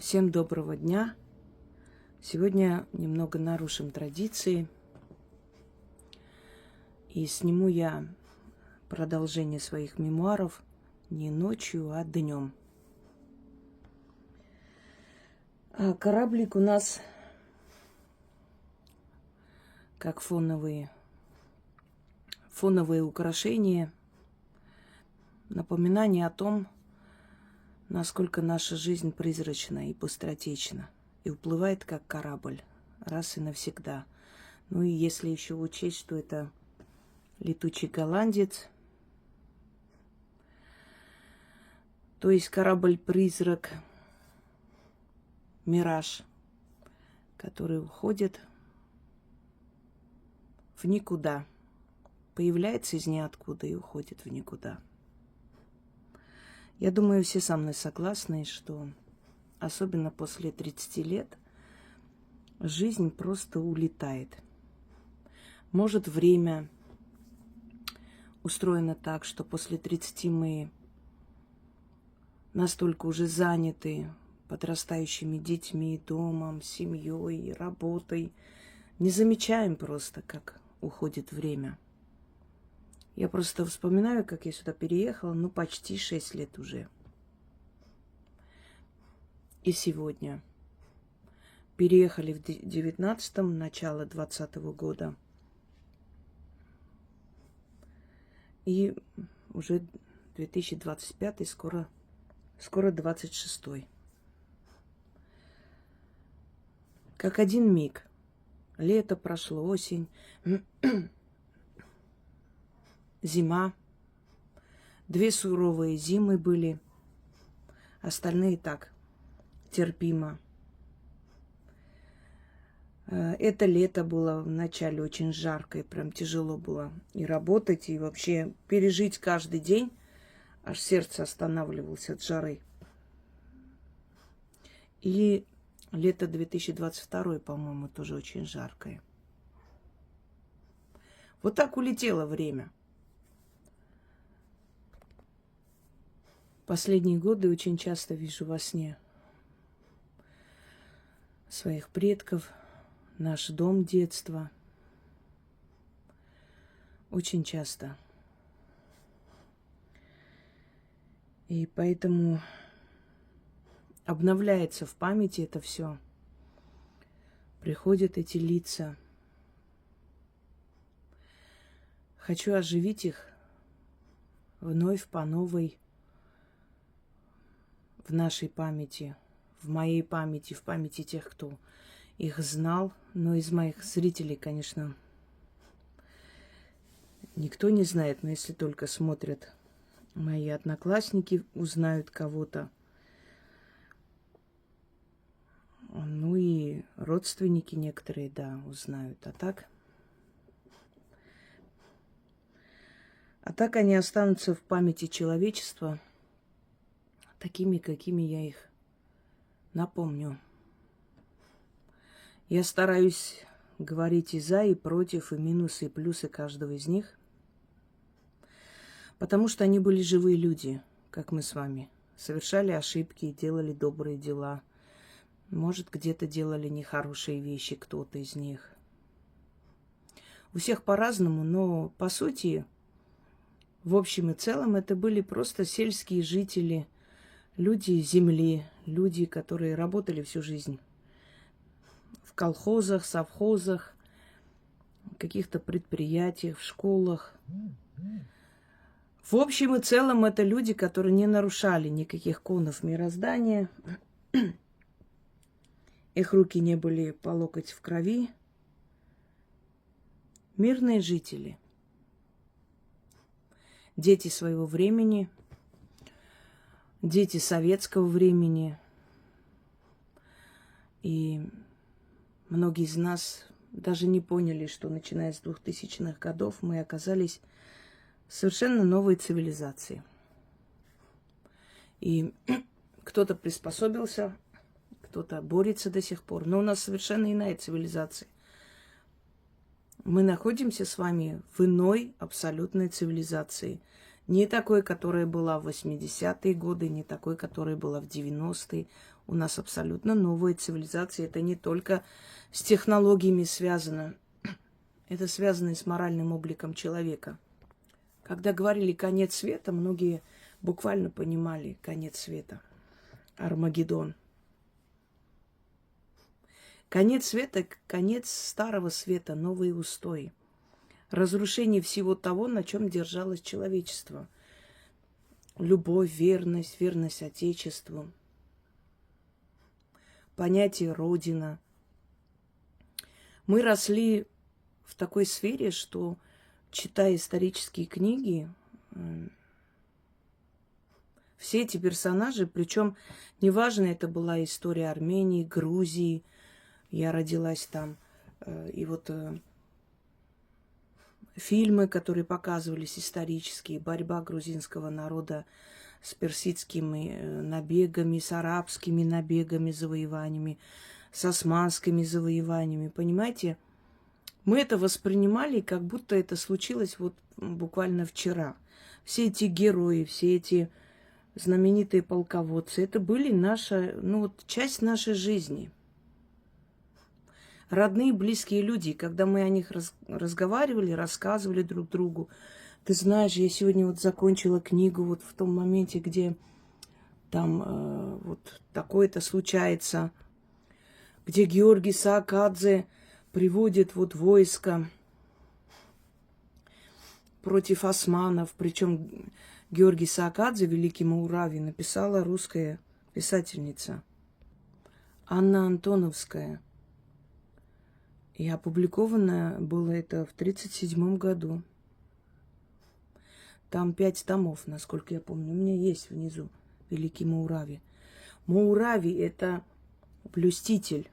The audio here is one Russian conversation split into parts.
Всем доброго дня. Сегодня немного нарушим традиции. И сниму я продолжение своих мемуаров не ночью, а днем. А кораблик у нас как фоновые украшения, напоминание о том, насколько наша жизнь призрачна и быстротечна, и уплывает как корабль, раз и навсегда. Ну и если еще учесть, что это летучий голландец, то есть корабль-призрак, мираж, который уходит в никуда, появляется из ниоткуда и уходит в никуда. Я думаю, все со мной согласны, что особенно после 30 лет жизнь просто улетает. Может, время устроено так, что после 30 мы настолько уже заняты подрастающими детьми, домом, семьей, работой, не замечаем просто, как уходит время. Я просто вспоминаю, как я сюда переехала, почти 6 лет уже. И сегодня. Переехали в 19-м, начало 20-го года. И уже 2025, скоро 26-й. Как один миг. Лето прошло, осень. Зима. 2 суровые зимы были. Остальные так, терпимо. Это лето было вначале очень жарко, и прям тяжело было и работать, и вообще пережить каждый день. Аж сердце останавливалось от жары. И лето 2022, по-моему, тоже очень жаркое. Вот так улетело время. Последние годы очень часто вижу во сне своих предков, наш дом детства. Очень часто. И поэтому обновляется в памяти это все. Приходят эти лица. Хочу оживить их вновь по новой. В нашей памяти, в моей памяти, в памяти тех, кто их знал. Но из моих зрителей, конечно, никто не знает, но если только смотрят мои одноклассники, узнают кого-то. Ну и родственники некоторые, да, узнают. А так они останутся в памяти человечества такими, какими я их напомню. Я стараюсь говорить и за, и против, и минусы, и плюсы каждого из них, потому что они были живые люди, как мы с вами. Совершали ошибки, делали добрые дела. Может, где-то делали нехорошие вещи кто-то из них. У всех по-разному, но по сути, в общем и целом, это были просто сельские жители, люди земли, люди, которые работали всю жизнь в колхозах, совхозах, каких-то предприятиях, в школах. В общем и целом, это люди, которые не нарушали никаких конов мироздания. Их руки не были по локоть в крови. Мирные жители. Дети своего времени. Дети советского времени. И многие из нас даже не поняли, что начиная с 2000-х годов мы оказались в совершенно новой цивилизации. И кто-то приспособился, кто-то борется до сих пор, но у нас совершенно иная цивилизация. Мы находимся с вами в иной абсолютной цивилизации. Не такой, которая была в 80-е годы, не такой, которая была в 90-е. У нас абсолютно новая цивилизация. Это не только с технологиями связано. Это связано и с моральным обликом человека. Когда говорили «конец света», многие буквально понимали конец света. Армагеддон. Конец света, конец старого света, новые устои. Разрушение всего того, на чем держалось человечество. Любовь, верность, верность Отечеству. Понятие Родина. Мы росли в такой сфере, что, читая исторические книги, все эти персонажи, причем неважно, это была история Армении, Грузии, я родилась там, и вот фильмы, которые показывались исторические, борьба грузинского народа с персидскими набегами, с арабскими набегами, завоеваниями, с османскими завоеваниями, понимаете? Мы это воспринимали, как будто это случилось вот буквально вчера. Все эти герои, все эти знаменитые полководцы, это были наша, часть нашей жизни. Родные, близкие люди, когда мы о них разговаривали, рассказывали друг другу. Ты знаешь, я сегодня вот закончила книгу вот в том моменте, где там вот такое-то случается, где Георгий Саакадзе приводит вот войско против османов. Причем Георгий Саакадзе, великий Маурави, написала русская писательница Анна Антоновская. И опубликовано было это в 1937 году. Там 5 томов, насколько я помню. У меня есть внизу великий Маурави. Маурави – это блюститель.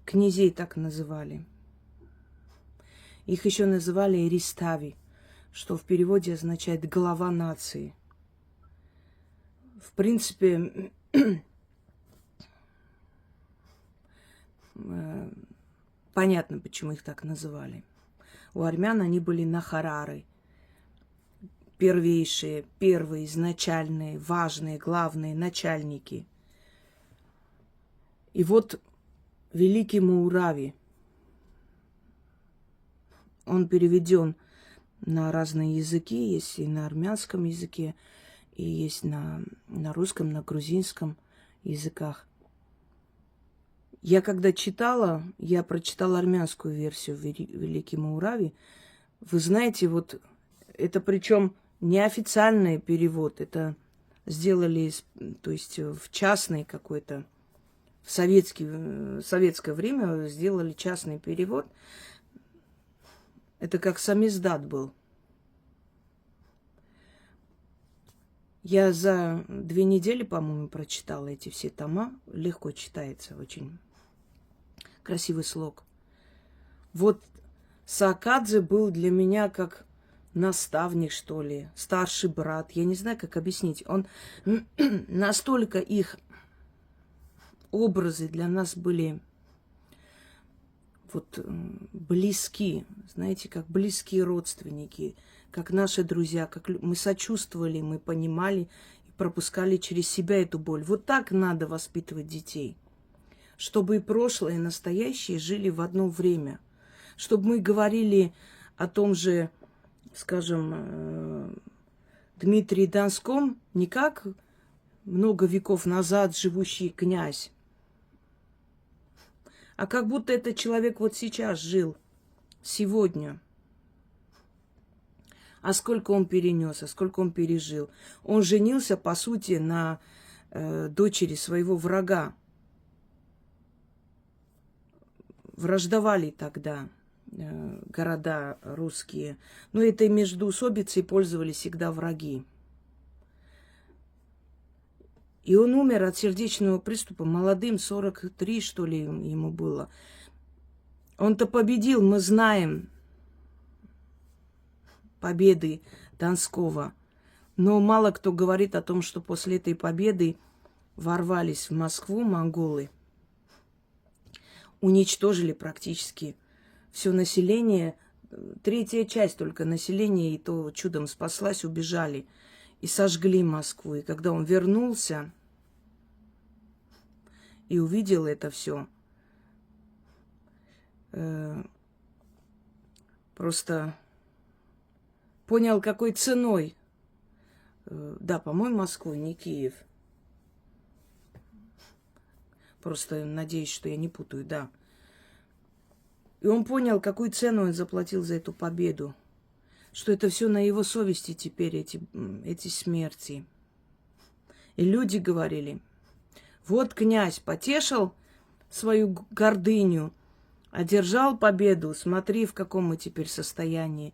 Князей так называли. Их еще называли Эристави, что в переводе означает «голова нации». В принципе, понятно, почему их так называли. У армян они были нахарары. Первейшие, первые, изначальные, важные, главные начальники. И вот великий Маурави, он переведен на разные языки, есть и на армянском языке, и есть на русском, на грузинском языках. Я когда читала, я прочитала армянскую версию «Великий Маурави». Вы знаете, вот это причем неофициальный перевод, это сделали, то есть в частный какой-то, в советское время сделали частный перевод. Это как самиздат был. Я за 2 недели, по-моему, прочитала эти все тома. Легко читается, очень красивый слог. Вот Саакадзе был для меня как наставник, что ли, старший брат. Я не знаю, как объяснить. Он настолько их образы для нас были вот близки, знаете, как близкие родственники, как наши друзья, как мы сочувствовали, мы понимали и пропускали через себя эту боль. Вот так надо воспитывать детей, чтобы и прошлое, и настоящее жили в одно время, чтобы мы говорили о том же, скажем, Дмитрии Донском не как много веков назад живущий князь, а как будто этот человек вот сейчас жил, сегодня. А сколько он перенес, а сколько он пережил. Он женился, по сути, на дочери своего врага. Враждовали тогда города русские. Но этой междоусобицей пользовались всегда враги. И он умер от сердечного приступа молодым, 43, что ли, ему было. Он-то победил, мы знаем победы Донского. Но мало кто говорит о том, что после этой победы ворвались в Москву монголы, уничтожили практически все население. 1/3 часть только населения, и то чудом спаслась, убежали. и сожгли Москву. И когда он вернулся и увидел это все, просто понял, какой ценой. Да, по-моему, Москву, не Киев. Просто надеюсь, что я не путаю, да. И он понял, какую цену он заплатил за эту победу. Что это все на его совести теперь, эти смерти. И люди говорили, вот князь потешил свою гордыню, одержал победу, смотри, в каком мы теперь состоянии.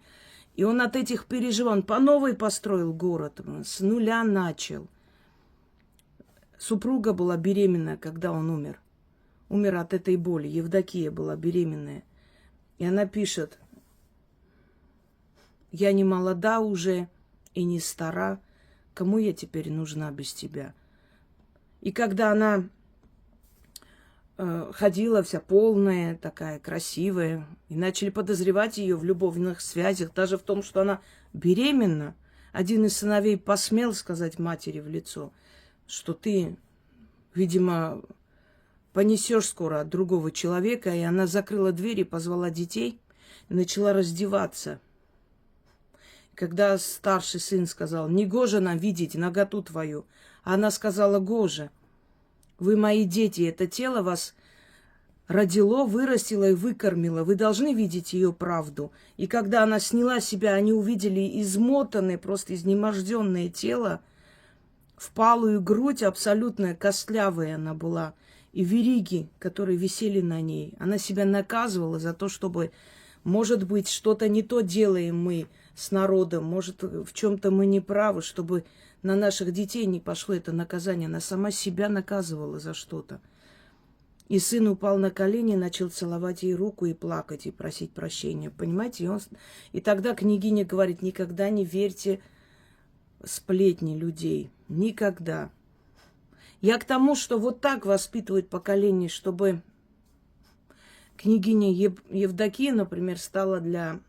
И он от этих переживаний, он по новой построил город, с нуля начал. Супруга была беременна, когда он умер. Умер от этой боли. Евдокия была беременная. И она пишет, я не молода уже и не стара, кому я теперь нужна без тебя? И когда она ходила вся полная, такая красивая, и начали подозревать ее в любовных связях, даже в том, что она беременна, один из сыновей посмел сказать матери в лицо, что ты, видимо, понесешь скоро от другого человека, и она закрыла дверь и позвала детей, и начала раздеваться. Когда старший сын сказал, негоже нам видеть наготу твою, а она сказала, гоже, вы мои дети, это тело вас родило, вырастило и выкормило, вы должны видеть ее правду. И когда она сняла себя, они увидели измотанное, просто изнеможденное тело, впалую грудь, абсолютно костлявая она была, и вериги, которые висели на ней. Она себя наказывала за то, чтобы, может быть, что-то не то делаем мы с народом, может, в чем-то мы не правы, чтобы на наших детей не пошло это наказание. Она сама себя наказывала за что-то. И сын упал на колени, начал целовать ей руку и плакать, и просить прощения. Понимаете? И тогда княгиня говорит, никогда не верьте сплетни людей. Никогда. Я к тому, что вот так воспитывают поколение, чтобы княгиня Евдокия, например, стала для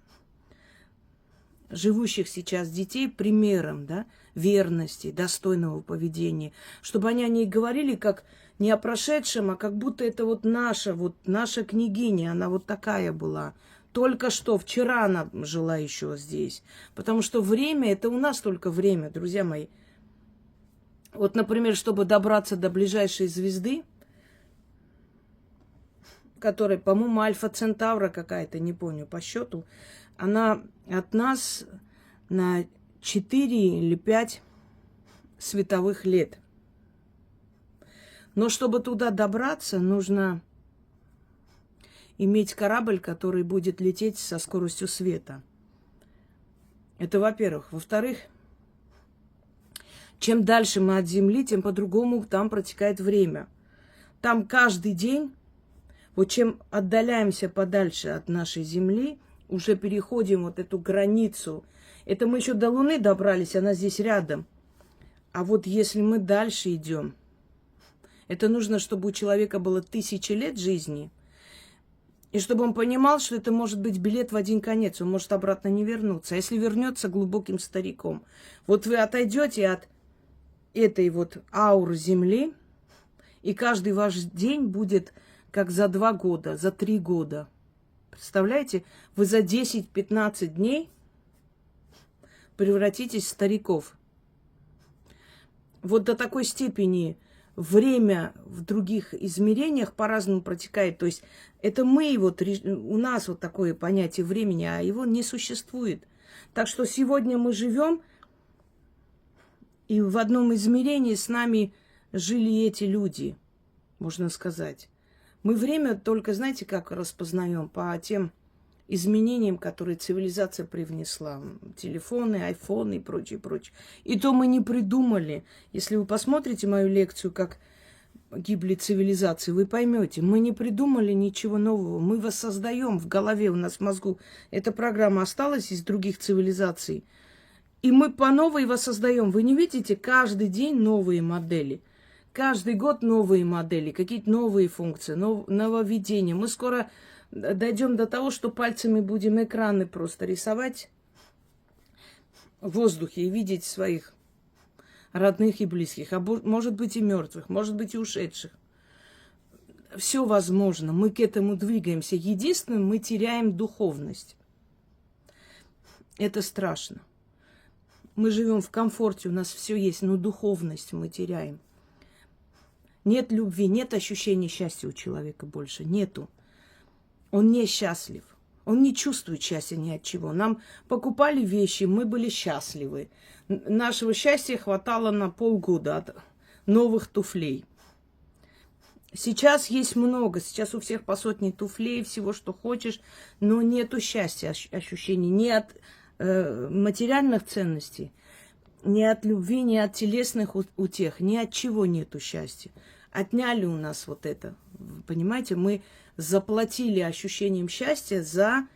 живущих сейчас детей примером, да, верности, достойного поведения, чтобы они о ней говорили как не о прошедшем, а как будто это вот наша княгиня, она вот такая была. Только что, вчера она жила еще здесь. Потому что время, это у нас только время, друзья мои. Вот, например, чтобы добраться до ближайшей звезды, которая, по-моему, Альфа Центавра какая-то, не помню по счету, она от нас на 4 или 5 световых лет. Но чтобы туда добраться, нужно иметь корабль, который будет лететь со скоростью света. Это во-первых. Во-вторых, чем дальше мы от Земли, тем по-другому там протекает время. Там каждый день, вот чем отдаляемся подальше от нашей Земли, уже переходим вот эту границу. Это мы еще до Луны добрались, она здесь рядом. А вот если мы дальше идем, это нужно, чтобы у человека было 1000 лет жизни, и чтобы он понимал, что это может быть билет в один конец, он может обратно не вернуться. А если вернется глубоким стариком, вот вы отойдете от этой вот ауры Земли, и каждый ваш день будет как за 2 года, за 3 года. Представляете, вы за 10-15 дней превратитесь в стариков. Вот до такой степени время в других измерениях по-разному протекает. То есть это мы, вот у нас вот такое понятие времени, а его не существует. Так что сегодня мы живем, и в одном измерении с нами жили эти люди, можно сказать. Мы время только, знаете, как распознаем? По тем изменениям, которые цивилизация привнесла. Телефоны, айфоны и прочее, прочее. И то мы не придумали. Если вы посмотрите мою лекцию, как гибли цивилизации, вы поймете, мы не придумали ничего нового. Мы воссоздаем в голове, у нас в мозгу. Эта программа осталась из других цивилизаций. И мы по новой воссоздаем. Вы не видите, каждый день новые модели. Каждый год новые модели, какие-то новые функции, нововведения. Мы скоро дойдем до того, что пальцами будем экраны просто рисовать в воздухе и видеть своих родных и близких, может быть и мертвых, может быть и ушедших. Все возможно, мы к этому двигаемся. Единственное, мы теряем духовность. Это страшно. Мы живем в комфорте, у нас все есть, но духовность мы теряем. Нет любви, нет ощущения счастья у человека больше, нету. Он несчастлив, он не чувствует счастья ни от чего. Нам покупали вещи, мы были счастливы. Нашего счастья хватало на полгода от новых туфлей. Сейчас есть много, сейчас у всех по сотне туфлей, всего, что хочешь, но нету счастья, ощущений, ни от материальных ценностей, ни от любви, ни от телесных утех, ни от чего нету счастья. Отняли у нас вот это, понимаете, мы заплатили ощущением счастья за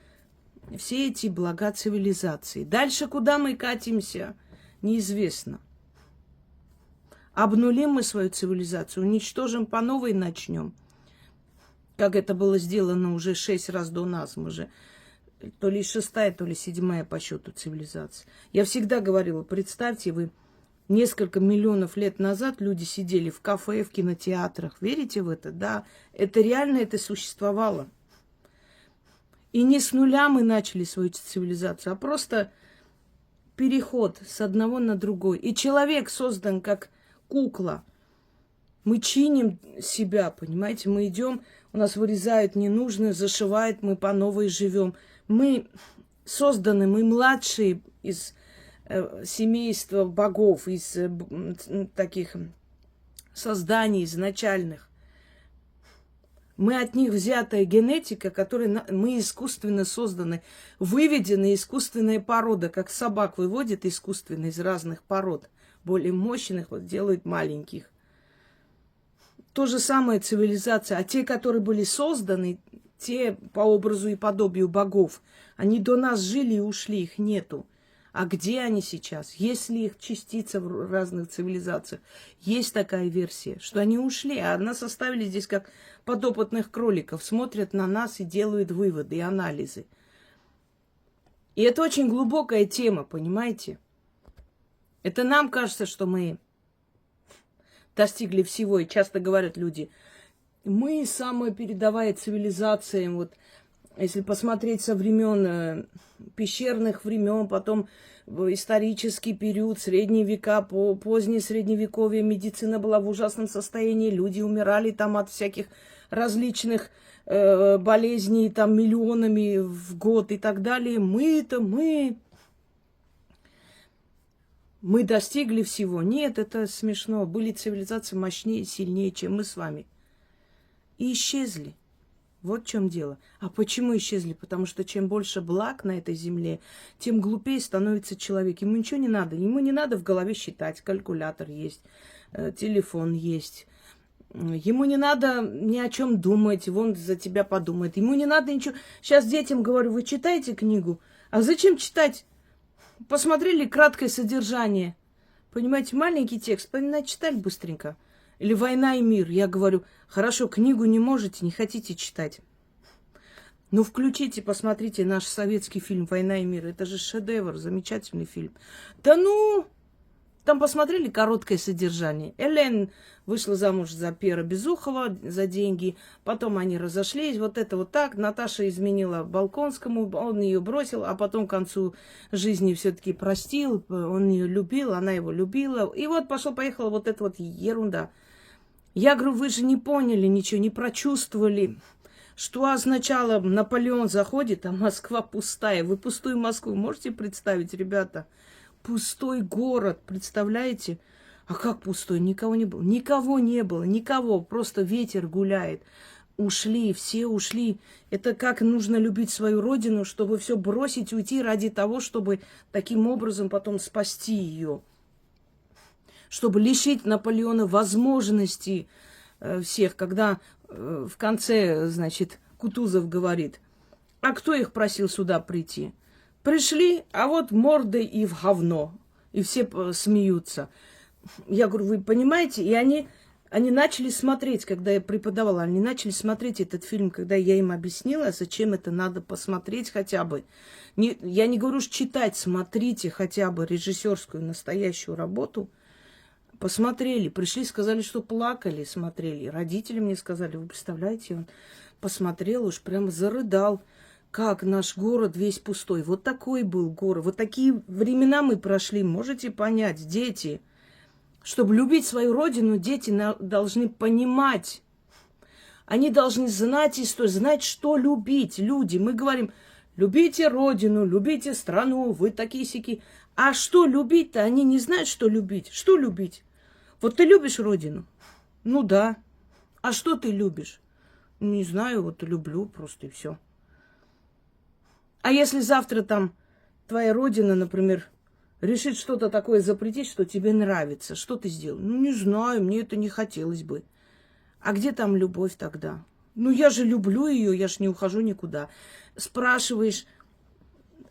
все эти блага цивилизации. Дальше куда мы катимся, неизвестно. Обнулим мы свою цивилизацию, уничтожим по новой, начнем. Как это было сделано уже 6 раз до нас. Мы же то ли 6-я, то ли 7-я по счету цивилизация. Я всегда говорила, представьте, вы несколько миллионов лет назад люди сидели в кафе, в кинотеатрах. Верите в это? Да, это реально, это существовало. И не с нуля мы начали свою цивилизацию, а просто переход с одного на другой. И человек создан как кукла. Мы чиним себя, понимаете? Мы идем, у нас вырезают ненужное, зашивают, мы по новой живем. Мы созданы, мы младшие из семейства богов, из таких созданий изначальных. Мы от них взятая генетика, которой мы искусственно созданы, выведены искусственная порода, как собак выводят искусственно из разных пород. Более мощных, вот делают маленьких. То же самое цивилизация. А те, которые были созданы, те по образу и подобию богов, они до нас жили и ушли, их нету. А где они сейчас? Есть ли их частица в разных цивилизациях? Есть такая версия, что они ушли, а нас оставили здесь как подопытных кроликов, смотрят на нас и делают выводы и анализы. И это очень глубокая тема, понимаете? Это нам кажется, что мы достигли всего. И часто говорят люди, мы самая передовая цивилизация. Вот, если посмотреть со времен пещерных времен, потом исторический период, средние века, позднее средневековье, медицина была в ужасном состоянии, люди умирали там от всяких различных болезней, там миллионами в год и так далее. Мы достигли всего. Нет, это смешно. Были цивилизации мощнее, сильнее, чем мы с вами. И исчезли. Вот в чем дело. А почему исчезли? Потому что чем больше благ на этой земле, тем глупее становится человек. Ему ничего не надо. Ему не надо в голове считать. Калькулятор есть, телефон есть. Ему не надо ни о чем думать. Вон за тебя подумает. Ему не надо ничего. Сейчас детям говорю, вы читаете книгу? А зачем читать? Посмотрели краткое содержание. Понимаете, маленький текст, читали быстренько. Или «Война и мир». Я говорю, хорошо, книгу не можете, не хотите читать. Ну, включите, посмотрите наш советский фильм «Война и мир». Это же шедевр, замечательный фильм. Да ну, там посмотрели короткое содержание. Элен вышла замуж за Пьера Безухова за деньги. Потом они разошлись. Вот это вот так. Наташа изменила Балконскому. Он ее бросил. А потом к концу жизни все-таки простил. Он ее любил, она его любила. И вот пошло-поехало вот эта вот ерунда. Я говорю, вы же не поняли ничего, не прочувствовали. Что означало, Наполеон заходит, а Москва пустая. Вы пустую Москву можете представить, ребята? Пустой город, представляете? А как пустой? Никого не было. Никого не было, никого. Просто ветер гуляет. Ушли, все ушли. Это как нужно любить свою родину, чтобы все бросить, уйти ради того, чтобы таким образом потом спасти ее. Чтобы лишить Наполеона возможностей всех, когда в конце, значит, Кутузов говорит, а кто их просил сюда прийти? Пришли, а вот мордой и в говно. И все смеются. Я говорю, вы понимаете? И они начали смотреть, когда я преподавала, они начали смотреть этот фильм, когда я им объяснила, зачем это надо посмотреть хотя бы. Я не говорю, что читать, смотрите хотя бы режиссерскую настоящую работу. Посмотрели, пришли, сказали, что плакали, смотрели. Родители мне сказали, вы представляете, он посмотрел, уж прямо зарыдал, как наш город весь пустой. Вот такой был город, вот такие времена мы прошли, можете понять, дети. Чтобы любить свою родину, дети должны понимать, они должны знать историю, знать, что любить. Люди, мы говорим, любите родину, любите страну, вы такие-сяки. А что любить-то? Они не знают, что любить. Что любить? Вот ты любишь родину? Ну да. А что ты любишь? Не знаю, вот люблю просто и все. А если завтра там твоя родина, например, решит что-то такое запретить, что тебе нравится, что ты сделал? Ну, не знаю, мне это не хотелось бы. А где там любовь тогда? Ну, я же люблю ее, я же не ухожу никуда. Спрашиваешь,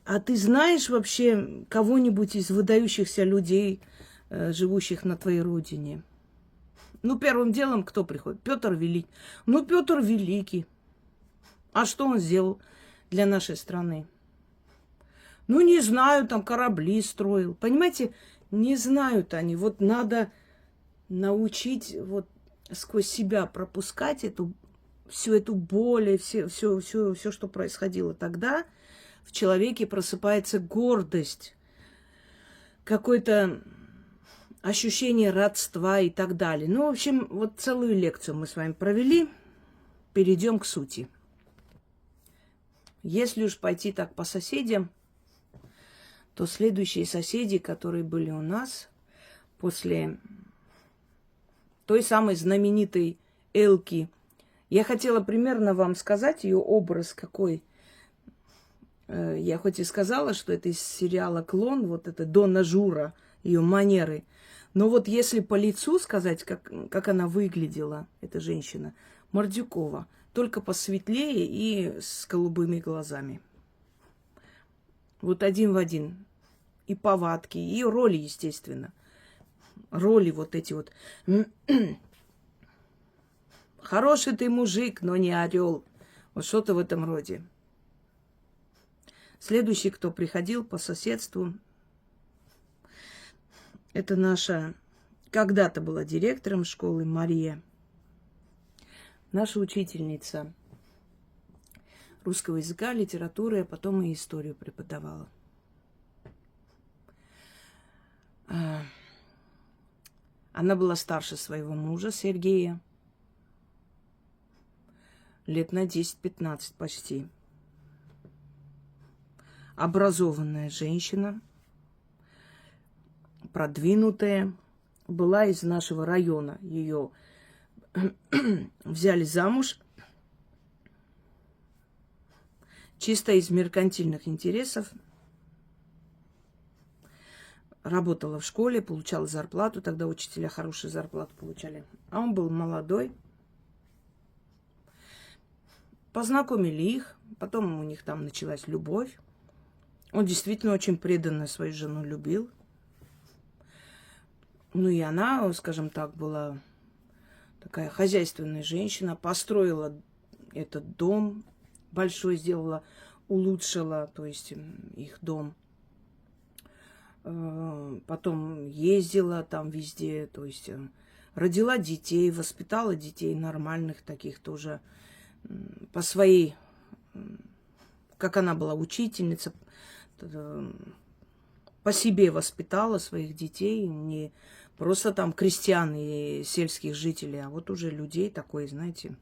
а ты знаешь вообще кого-нибудь из выдающихся людей, живущих на твоей родине? Ну, первым делом кто приходит? Петр Великий. Ну, Петр Великий. А что он сделал для нашей страны? Ну, не знаю, там корабли строил. Понимаете, не знают они. Вот надо научить вот сквозь себя пропускать всю эту боль и все, что происходило тогда. В человеке просыпается гордость, какое-то ощущение родства и так далее. Ну, в общем, вот целую лекцию мы с вами провели. Перейдем к сути. Если уж пойти так по соседям, то следующие соседи, которые были у нас после той самой знаменитой Элки, я хотела примерно вам сказать ее образ какой. Я хоть и сказала, что это из сериала «Клон», вот это Донна Жура, ее манеры. Но вот если по лицу сказать, как она выглядела, эта женщина, Мордюкова, только посветлее и с голубыми глазами. Вот один в один. И повадки, и роли, естественно. Роли вот эти вот. Хороший ты мужик, но не орел. Вот что-то в этом роде. Следующий, кто приходил по соседству, это наша, когда-то была директором школы, Мария. Наша учительница русского языка, литературы, а потом и историю преподавала. Она была старше своего мужа, Сергея, лет на 10-15 почти. Образованная женщина, продвинутая, была из нашего района. Ее взяли замуж чисто из меркантильных интересов. Работала в школе, получала зарплату. Тогда учителя хорошую зарплату получали. А он был молодой. Познакомили их. Потом у них там началась любовь. Он действительно очень преданно свою жену любил. Ну и она, скажем так, была такая хозяйственная женщина. Построила этот дом. Большой сделала, улучшила, то есть их дом. Потом ездила там везде, то есть родила детей, воспитала детей нормальных таких тоже по своей, как она была учительница, по себе воспитала своих детей, не просто там крестьян и сельских жителей, а вот уже людей такой, знаете,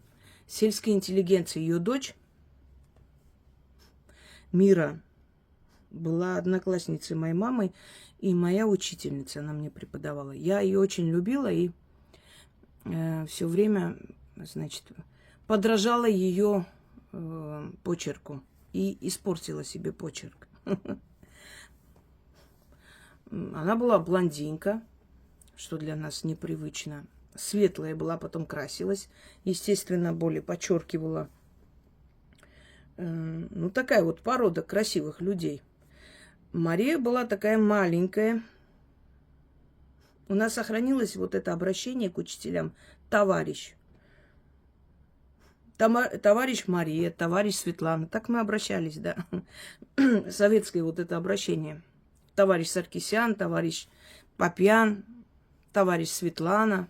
сельской интеллигенции. Ее дочь Мира была одноклассницей моей мамы и моя учительница, она мне преподавала. Я ее очень любила и все время, значит, подражала ее почерку и испортила себе почерк. Она была блондинка, что для нас непривычно. Светлая была, потом красилась. Естественно, более подчеркивала. Ну, такая вот порода красивых людей. Мария была такая маленькая. У нас сохранилось вот это обращение к учителям товарищ. Товарищ Мария, товарищ Светлана. Так мы обращались, да. Советское вот это обращение. Товарищ Саркисян, товарищ Попьян, товарищ Светлана.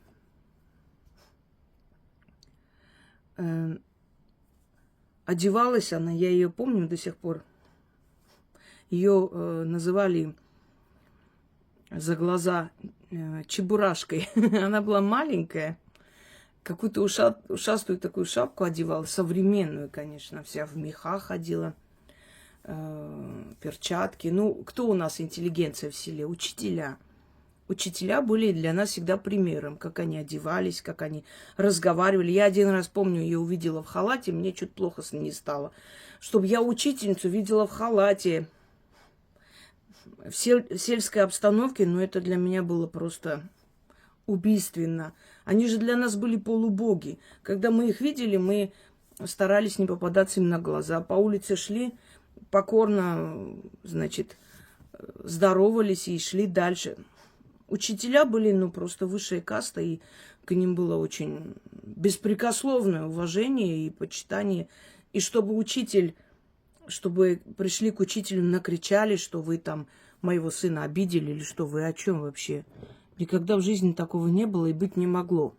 Одевалась она, я ее помню до сих пор. Ее называли за глаза чебурашкой. Она была маленькая. Какую-то ушастую такую шапку одевала, современную, конечно, вся в мехах ходила, перчатки. Ну, кто у нас интеллигенция в селе? Учителя. Учителя были для нас всегда примером, как они одевались, как они разговаривали. Я один раз помню, ее увидела в халате, мне чуть плохо с ней стало. Чтобы я учительницу видела в халате, в сельской обстановке, но это для меня было просто убийственно. Они же для нас были полубоги. Когда мы их видели, мы старались не попадаться им на глаза. По улице шли, покорно, значит, здоровались и шли дальше. Учителя были, ну, просто высшая каста, и к ним было очень беспрекословное уважение и почитание. И чтобы чтобы пришли к учителю, накричали, что вы там моего сына обидели, или что вы, о чем вообще? Никогда в жизни такого не было и быть не могло.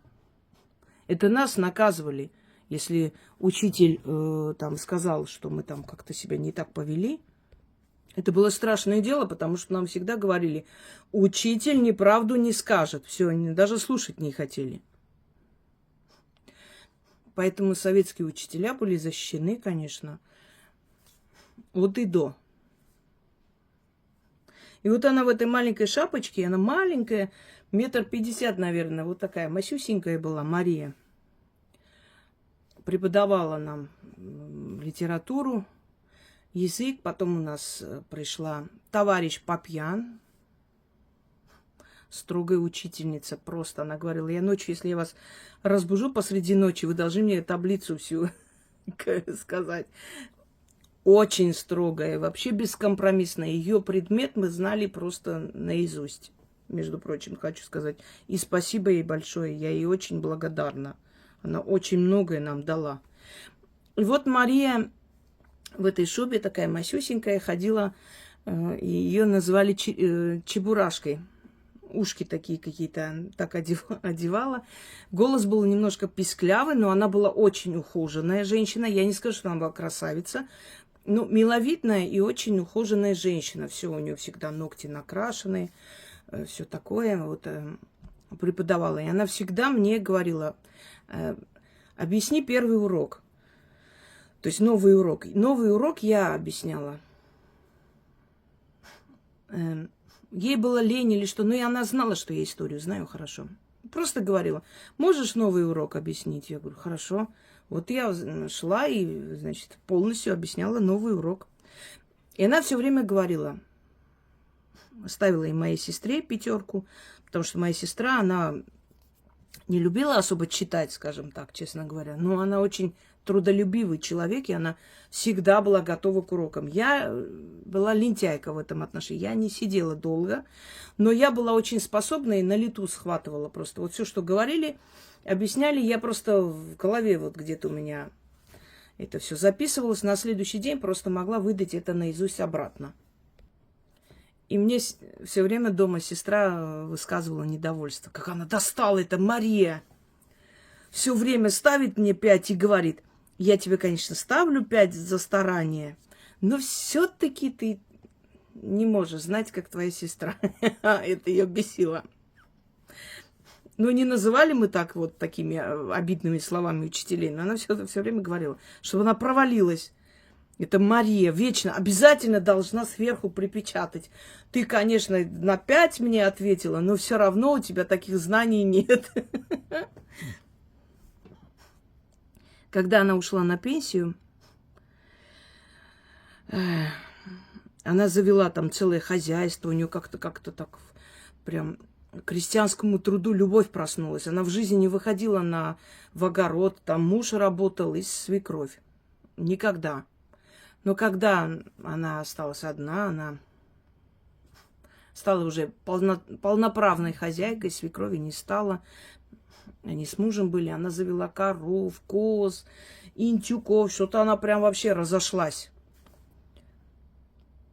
Это нас наказывали, если учитель там сказал, что мы там как-то себя не так повели. Это было страшное дело, потому что нам всегда говорили, учитель неправду не скажет. Все, они даже слушать не хотели. Поэтому советские учителя были защищены, конечно, от и до. И вот она в этой маленькой шапочке, она маленькая, 1,50 м, наверное, вот такая масюсенькая была, Мария. Преподавала нам литературу, язык. Потом у нас пришла товарищ Папьян, строгая учительница просто. Она говорила, я ночью, если я вас разбужу посреди ночи, вы должны мне таблицу всю сказать. Очень строгая, вообще бескомпромиссная. Ее предмет мы знали просто наизусть. Между прочим, хочу сказать. И спасибо ей большое. Я ей очень благодарна. Она очень многое нам дала. И вот Мария в этой шубе, такая масюсенькая, ходила, и ее называли чебурашкой. Ушки такие какие-то так одевала. Голос был немножко писклявый, но она была очень ухоженная женщина. Я не скажу, что она была красавица. Ну, миловидная и очень ухоженная женщина. Все у нее всегда ногти накрашены, все такое. Вот преподавала. И она всегда мне говорила, объясни первый урок. То есть новый урок. Новый урок я объясняла. Ей было лень или что. Но и она знала, что я историю знаю хорошо. Просто говорила, можешь новый урок объяснить? Я говорю, хорошо. Вот я шла и, значит, полностью объясняла новый урок. И она все время говорила, ставила и моей сестре 5, потому что моя сестра, она не любила особо читать, скажем так, честно говоря. Но она очень трудолюбивый человек, и она всегда была готова к урокам. Я была лентяйка в этом отношении. Я не сидела долго, но я была очень способна и на лету схватывала просто. Вот все, что говорили, объясняли, я просто в голове вот где-то у меня это все записывалось. На следующий день просто могла выдать это наизусть обратно. И мне все время дома сестра высказывала недовольство. Как она достала это, Мария! Все время ставит мне 5 и говорит, я тебе, конечно, ставлю 5 за старание, но все-таки ты не можешь знать, как твоя сестра. Это ее бесило. Ну, не называли мы так вот такими обидными словами учителей, но она все время говорила, чтобы она провалилась. Это Мария вечно, обязательно должна сверху припечатать. Ты, конечно, на 5 мне ответила, но все равно у тебя таких знаний нет. Когда она ушла на пенсию, она завела там целое хозяйство, у нее как-то так прям к крестьянскому труду любовь проснулась. Она в жизни не выходила в огород, там муж работал и свекровь. Никогда. Но когда она осталась одна, она стала уже полноправной хозяйкой, свекрови не стала. Они с мужем были, она завела коров, коз, индюков, что-то она прям вообще разошлась.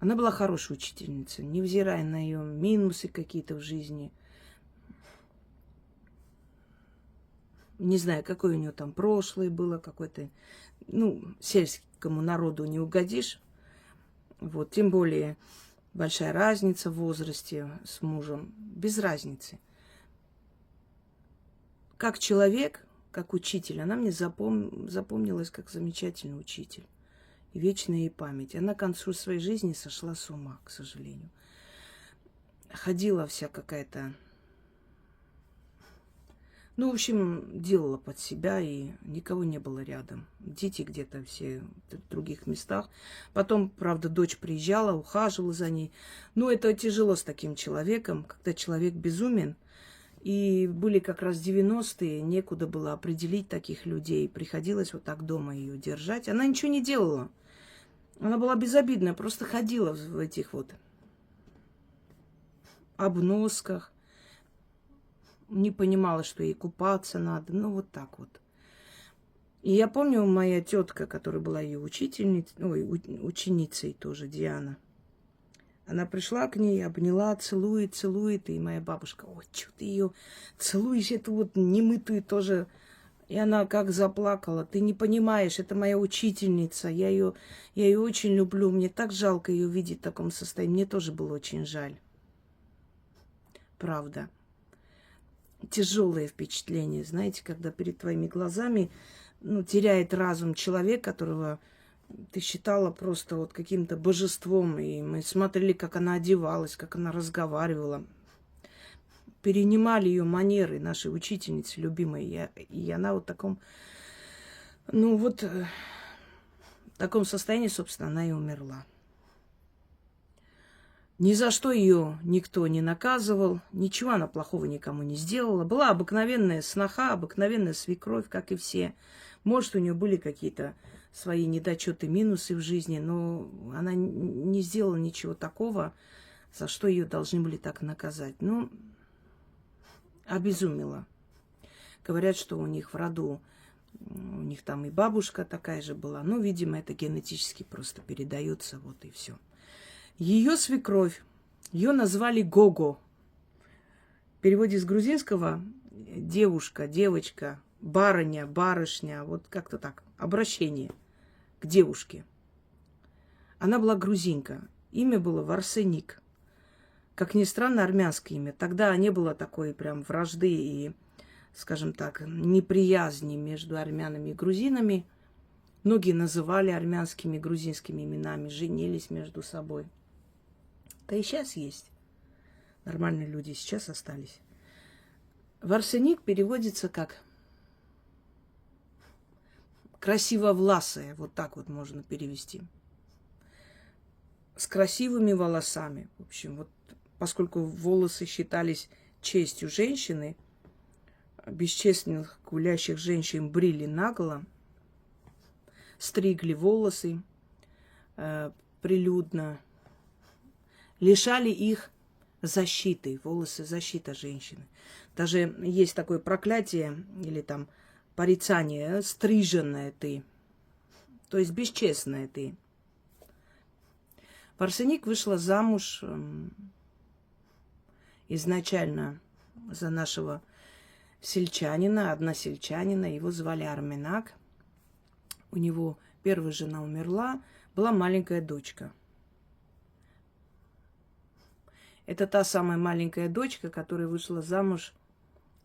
Она была хорошей учительницей, невзирая на ее минусы какие-то в жизни. Не знаю, какое у него там прошлое было, какой-то, ну, сельскому народу не угодишь. Вот, тем более большая разница в возрасте с мужем. Без разницы. Как человек, как учитель, она мне запомнилась как замечательный учитель. И вечная ей память. Она к концу своей жизни сошла с ума, к сожалению. Ходила вся какая-то... Ну, в общем, делала под себя, и никого не было рядом. Дети где-то все в других местах. Потом, правда, дочь приезжала, ухаживала за ней. Ну, это тяжело с таким человеком, когда человек безумен. И были как раз 90-е, некуда было определить таких людей. Приходилось вот так дома ее держать. Она ничего не делала. Она была безобидная, просто ходила в этих вот обносках. Не понимала, что ей купаться надо. Ну, вот так вот. И я помню, моя тетка, которая была ее учительницей, ученицей тоже, Диана, она пришла к ней, обняла, целует, и моя бабушка: ой, что ты ее целуешь, эту вот немытую тоже. И она как заплакала: ты не понимаешь, это моя учительница, я ее очень люблю, мне так жалко ее видеть в таком состоянии, мне тоже было очень жаль. Правда. Тяжелое впечатление, знаете, когда перед твоими глазами, ну, теряет разум человек, которого ты считала просто вот каким-то божеством, и мы смотрели, как она одевалась, как она разговаривала, перенимали ее манеры нашей учительницы любимой, и она вот в таком, ну вот, в таком состоянии, собственно, она и умерла. Ни за что ее никто не наказывал, ничего она плохого никому не сделала. Была обыкновенная сноха, обыкновенная свекровь, как и все. Может, у нее были какие-то свои недочеты, минусы в жизни, но она не сделала ничего такого, за что ее должны были так наказать. Ну, обезумела. Говорят, что у них в роду, у них там и бабушка такая же была. Ну, видимо, это генетически просто передается, вот и все. Ее свекровь, ее назвали Гого. В переводе с грузинского девушка, девочка, барыня, барышня, вот как-то так, обращение к девушке. Она была грузинка, имя было Варсеник. Как ни странно, армянское имя. Тогда не было такой прям вражды и, скажем так, неприязни между армянами и грузинами. Многие называли армянскими и грузинскими именами, женились между собой. Да и сейчас есть. Нормальные люди сейчас остались. Варсеник переводится как красивовласая. Вот так вот можно перевести. С красивыми волосами. В общем, вот поскольку волосы считались честью женщины, бесчестных гулящих женщин брили наголо, стригли волосы прилюдно, лишали их защиты, волосы — защита женщины. Даже есть такое проклятие или там порицание: стриженная ты, то есть бесчестная ты. Варсеник вышла замуж изначально за нашего сельчанина, односельчанина, его звали Арменак. У него первая жена умерла, была маленькая дочка. Это та самая маленькая дочка, которая вышла замуж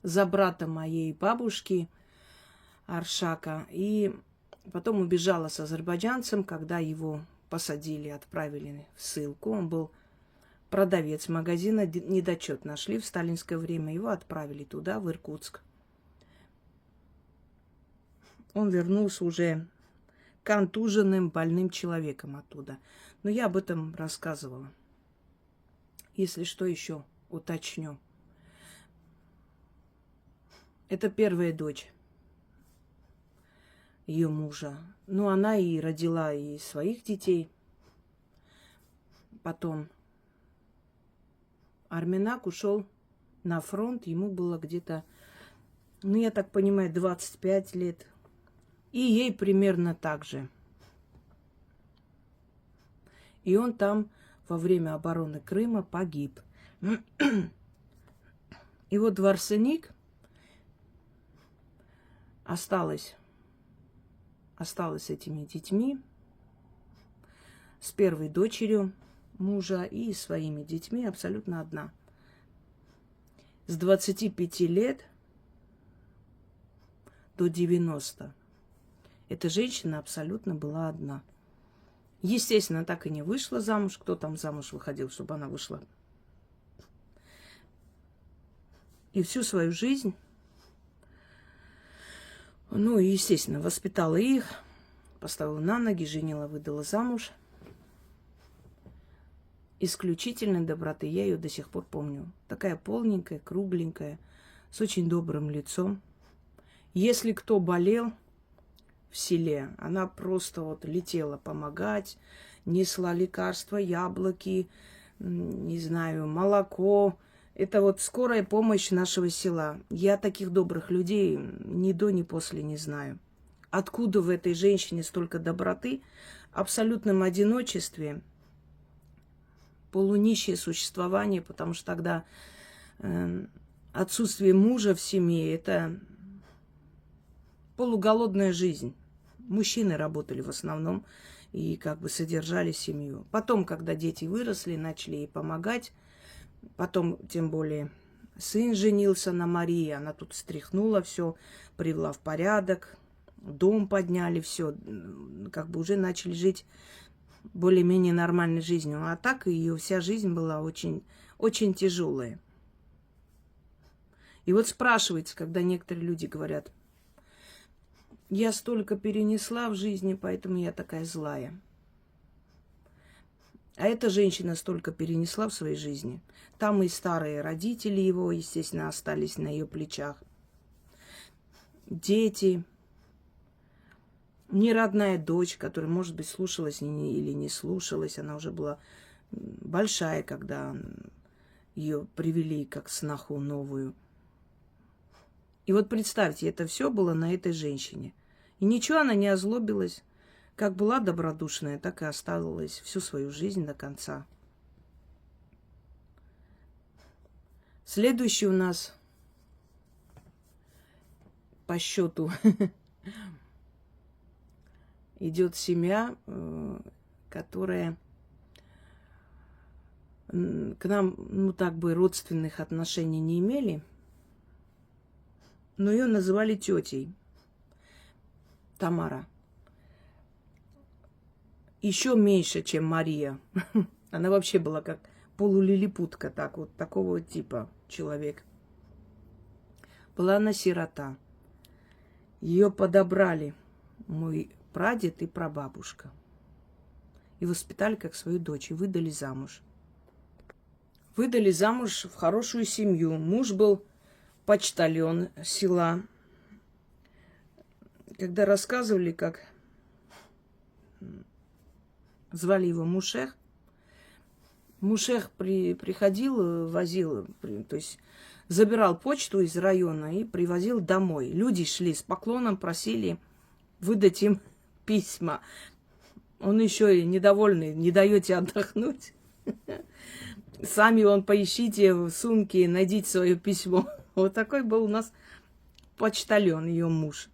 за брата моей бабушки Аршака. И потом убежала с азербайджанцем, когда его посадили, отправили в ссылку. Он был продавец магазина, недочет нашли в сталинское время. Его отправили туда, в Иркутск. Он вернулся уже контуженным, больным человеком оттуда. Но я об этом рассказывала. Если что, еще уточню. Это первая дочь ее мужа. Ну, она и родила и своих детей. Потом Арменак ушел на фронт. Ему было где-то, ну, я так понимаю, 25 лет. И ей примерно так же. И он там во время обороны Крыма погиб. И вот Варсеник осталась с этими детьми, с первой дочерью мужа и своими детьми абсолютно одна. С 25 лет до 90 эта женщина абсолютно была одна. Естественно, так и не вышла замуж. Кто там замуж выходил, чтобы она вышла? И всю свою жизнь, естественно, воспитала их, поставила на ноги, женила, выдала замуж. Исключительной доброты. Я ее до сих пор помню. Такая полненькая, кругленькая, с очень добрым лицом. Если кто болел в селе, она просто вот летела помогать, несла лекарства, яблоки, не знаю, молоко. Это вот скорая помощь нашего села. Я таких добрых людей ни до, ни после не знаю. Откуда в этой женщине столько доброты, абсолютном одиночестве, полунищее существование, потому что тогда отсутствие мужа в семье – это полуголодная жизнь. Мужчины работали в основном и как бы содержали семью. Потом, когда дети выросли, начали ей помогать. Потом, тем более, сын женился на Марии. Она тут встряхнула все, привела в порядок. Дом подняли, все. Как бы уже начали жить более-менее нормальной жизнью. А так ее вся жизнь была очень, очень тяжелая. И вот спрашивается, когда некоторые люди говорят: я столько перенесла в жизни, поэтому я такая злая. А эта женщина столько перенесла в своей жизни. Там и старые родители его, естественно, остались на ее плечах. Дети. Неродная дочь, которая, может быть, слушалась или не слушалась. Она уже была большая, когда ее привели как сноху новую. И вот представьте, это все было на этой женщине. И ничего, она не озлобилась. Как была добродушная, так и осталась всю свою жизнь до конца. Следующий у нас по счету идет семья, которая к нам, так бы, родственных отношений не имели, но ее называли тетей. Тамара. Еще меньше, чем Мария. Она вообще была как полулилипутка, такого вот типа человек. Была она сирота. Ее подобрали мой прадед и прабабушка. И воспитали как свою дочь, и выдали замуж. Выдали замуж в хорошую семью. Муж был почтальон села. Когда рассказывали, как звали его Мушех, Мушех приходил, возил, то есть забирал почту из района и привозил домой. Люди шли с поклоном, просили выдать им письма. Он еще и недовольный, не даете отдохнуть. Сами поищите в сумке, найдите свое письмо. Вот такой был у нас почтальон, ее муж.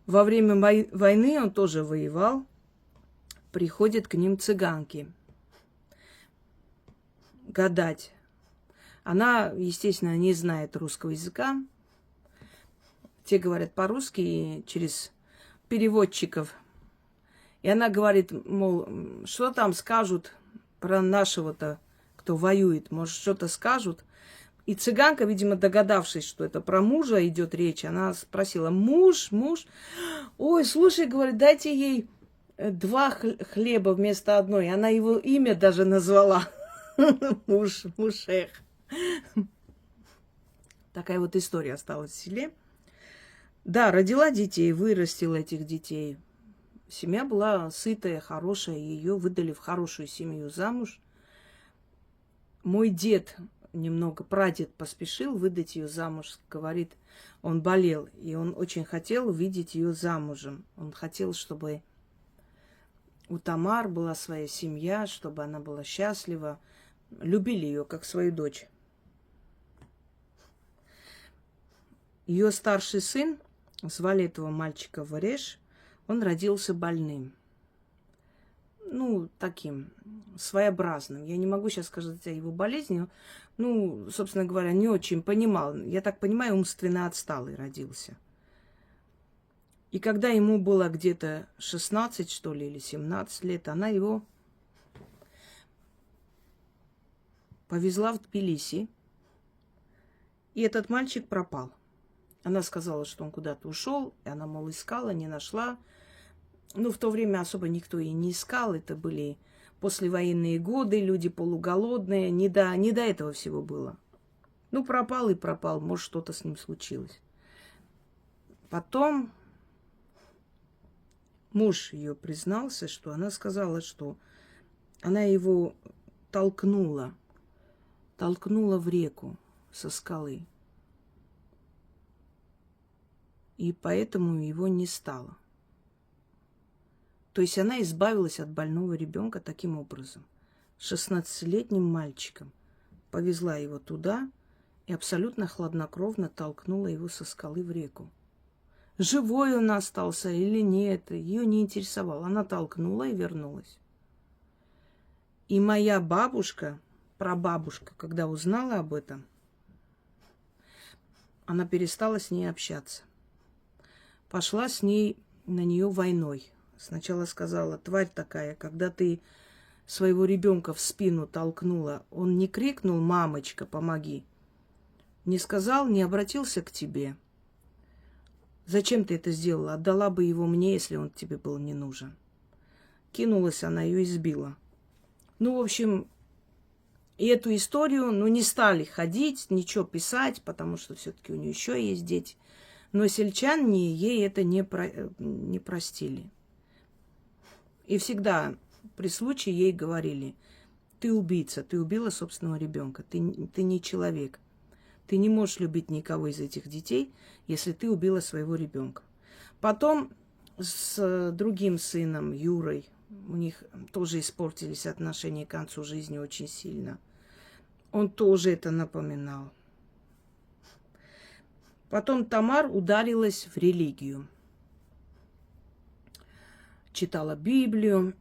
Во время войны он тоже воевал. Приходят к ним цыганки гадать. Она, естественно, не знает русского языка. Те говорят по-русски через переводчиков. И она говорит, мол, что там скажут про нашего-то, кто воюет, может, что-то скажут. И цыганка, видимо, догадавшись, что это про мужа идет речь, она спросила: муж? Ой, слушай, говорит, дайте ей 2 хлеба вместо одной. Она его имя даже назвала. Мушех. Такая вот история осталась в селе. Да, родила детей, вырастила этих детей. Семья была сытая, хорошая. Ее выдали в хорошую семью замуж. Мой дед прадед поспешил выдать ее замуж. Говорит, он болел, и он очень хотел увидеть ее замужем. Он хотел, чтобы у Тамар была своя семья, чтобы она была счастлива. Любили ее как свою дочь. Ее старший сын Звали этого мальчика Вареш. Он родился больным. Ну, таким своеобразным. Я не могу сейчас сказать о его болезни. Ну, собственно говоря, не очень понимал. Я так понимаю, умственно отсталый родился. И когда ему было где-то 16, что ли, или 17 лет, она его повезла в Тбилиси. И этот мальчик пропал. Она сказала, что он куда-то ушел, и она, мол, искала, не нашла. Ну, в то время особо никто и не искал. Это были послевоенные годы, люди полуголодные. Не до этого всего было. Ну, пропал и пропал. Может, что-то с ним случилось. Потом муж ее признался, что она сказала, что она его толкнула в реку со скалы. И поэтому его не стало. То есть она избавилась от больного ребенка таким образом. 16-летним мальчиком повезла его туда и абсолютно хладнокровно толкнула его со скалы в реку. Живой он остался или нет, ее не интересовало. Она толкнула и вернулась. И моя бабушка, прабабушка, когда узнала об этом, она перестала с ней общаться. Пошла с ней на нее войной. Сначала сказала: тварь такая, когда ты своего ребенка в спину толкнула, он не крикнул: мамочка, помоги. Не сказал, не обратился к тебе. Зачем ты это сделала? Отдала бы его мне, если он тебе был не нужен. Кинулась, она ее избила. Ну, в общем, и эту историю, не стали ходить, ничего писать, потому что все-таки у нее еще есть дети. Но сельчане ей это не простили. И всегда при случае ей говорили: ты убийца, ты убила собственного ребенка, ты не человек. Ты не можешь любить никого из этих детей, если ты убила своего ребенка. Потом с другим сыном, Юрой, у них тоже испортились отношения к концу жизни очень сильно. Он тоже это напоминал. Потом Тамар ударилась в религию. Читала Библию,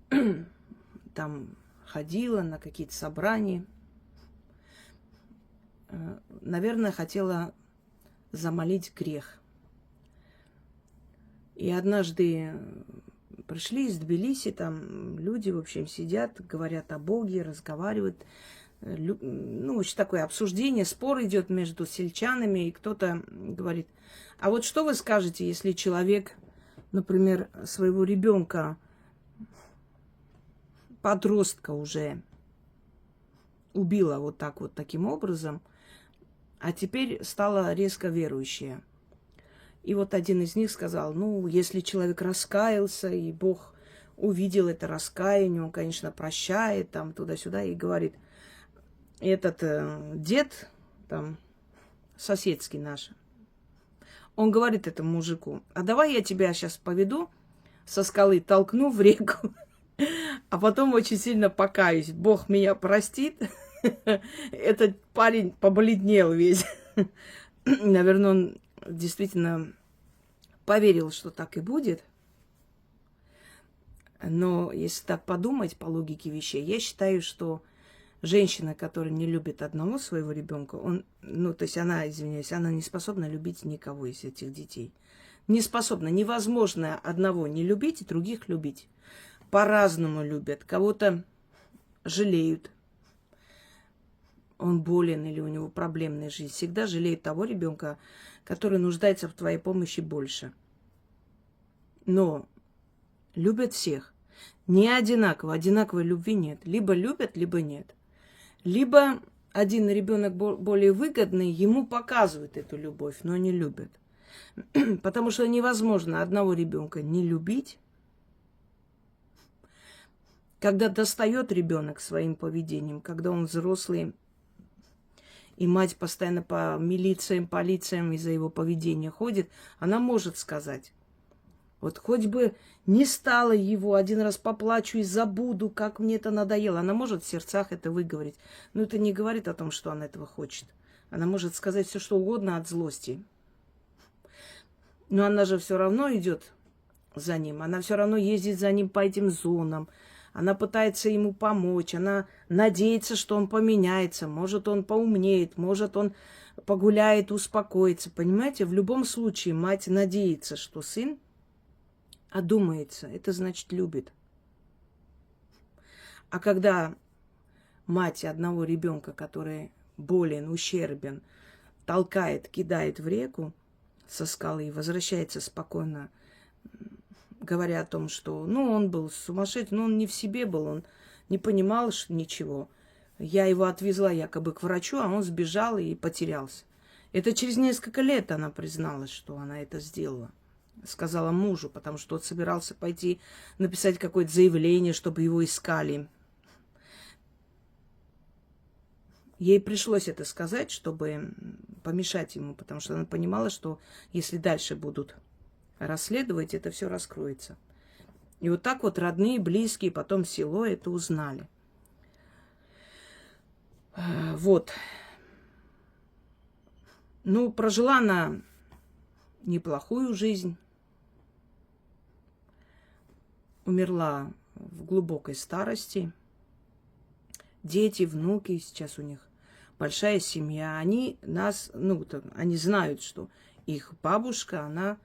там ходила на какие-то собрания. Наверное, хотела замолить грех. И однажды пришли из Тбилиси, там люди, в общем, сидят, говорят о Боге, разговаривают. Очень такое обсуждение, спор идет между сельчанами, и кто-то говорит: а вот что вы скажете, если человек, например, своего ребенка, подростка уже, убила вот так вот таким образом, а теперь стала резко верующая. И вот один из них сказал: если человек раскаялся, и Бог увидел это раскаяние, он, конечно, прощает, там, туда-сюда, и говорит: этот дед, там, соседский наш, он говорит этому мужику: а давай я тебя сейчас поведу со скалы, толкну в реку, а потом очень сильно покаюсь, Бог меня простит. Этот парень побледнел весь. Наверное, он действительно поверил, что так и будет. Но если так подумать по логике вещей, я считаю, что женщина, которая не любит одного своего ребенка, то есть она, извиняюсь, она не способна любить никого из этих детей. Не способна. Невозможно одного не любить и других любить. По-разному любят. Кого-то жалеют. Он болен или у него проблемная жизнь. Всегда жалеют того ребенка, который нуждается в твоей помощи больше. Но любят всех. Не одинаково. Одинаковой любви нет. Либо любят, либо нет. Либо один ребенок более выгодный, ему показывают эту любовь, но не любят. Потому что невозможно одного ребенка не любить, когда достает ребенок своим поведением, когда он взрослый, и мать постоянно по милициям, полициям из-за его поведения ходит, она может сказать: вот хоть бы не стало его, один раз поплачу и забуду, как мне это надоело. Она может в сердцах это выговорить. Но это не говорит о том, что она этого хочет. Она может сказать все, что угодно от злости. Но она же все равно идет за ним. Она все равно ездит за ним по этим зонам. Она пытается ему помочь. Она надеется, что он поменяется. Может, он поумнеет. Может, он погуляет, успокоится. Понимаете, в любом случае мать надеется, что сын одумается. Это значит любит. А когда мать одного ребенка, который болен, ущербен, толкает, кидает в реку со скалы и возвращается спокойно, говоря о том, что, он был сумасшедший, он не в себе был, он не понимал ничего. Я его отвезла якобы к врачу, а он сбежал и потерялся. Это через несколько лет она призналась, что она это сделала. Сказала мужу, потому что тот собирался пойти написать какое-то заявление, чтобы его искали. Ей пришлось это сказать, чтобы помешать ему, потому что она понимала, что если дальше будут расследовать, это все раскроется. И вот так вот родные, близкие, потом село это узнали. Вот. Прожила она неплохую жизнь. Умерла в глубокой старости. Дети, внуки, сейчас у них большая семья. Они знают, что их бабушка, она